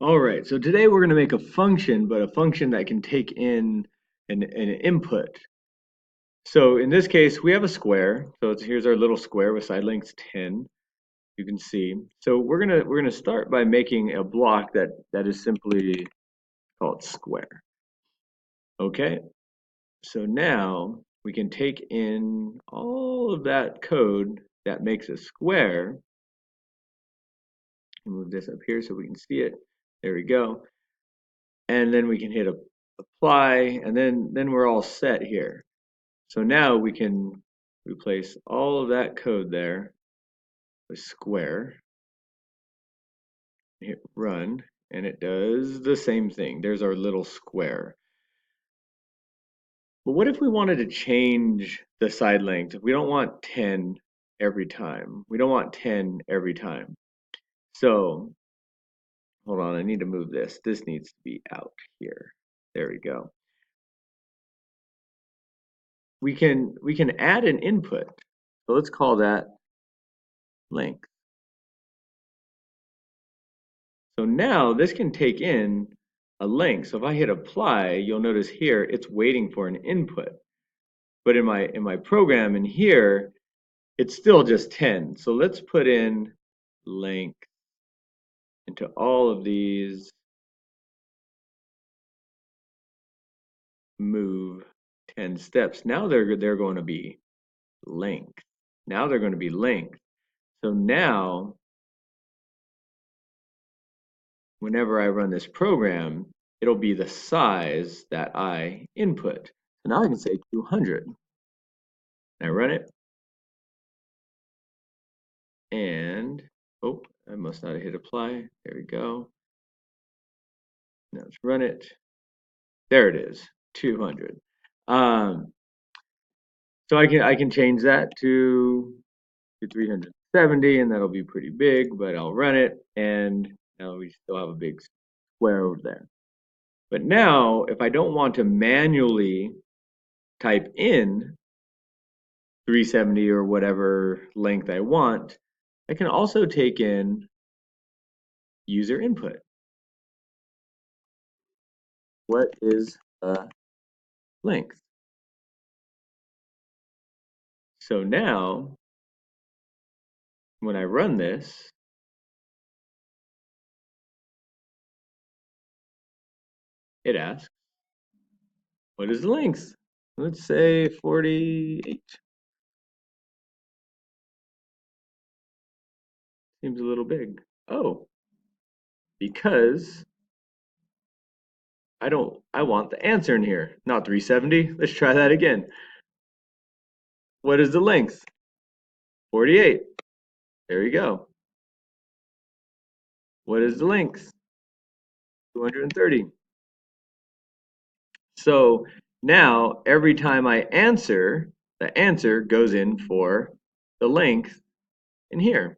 All right, so today we're going to make a function, but a function that can take in an input. So in this case, we have a square. So here's our little square with side length 10. You can see. So we're gonna start by making a block that is simply called square. Okay. So now we can take in all of that code that makes a square. Move this up here so we can see it. There we go. And then we can hit apply, and then we're all set here. So now we can replace all of that code there with square, hit run, and it does the same thing. There's our little square. But what if we wanted to change the side length? We don't want 10 every time. We don't want 10 every time. So hold on, I need to move this. This needs to be out here. There we go. We can add an input. So let's call that length. So now this can take in a length. So if I hit apply, you'll notice here it's waiting for an input. But in my program in here, it's still just 10. So let's put in length into all of these, move 10 steps. Now they're going to be length. Now they're going to be length. So now whenever I run this program, it'll be the size that I input. So now I can say 200. I run it. And, oh, I must not have hit apply. There we go. Now let's run it. There it is, 200. So I can change that to 370, and that'll be pretty big, but I'll run it, and now we still have a big square over there. But now, if I don't want to manually type in 370 or whatever length I want, I can also take in user input. What is the length? So now, when I run this, it asks, what is the length? Let's say 48. Seems a little big. Oh, because I want the answer in here, not 370. Let's try that again. What is the length? 48. There you go. What is the length? 230. So now every time I answer, the answer goes in for the length in here.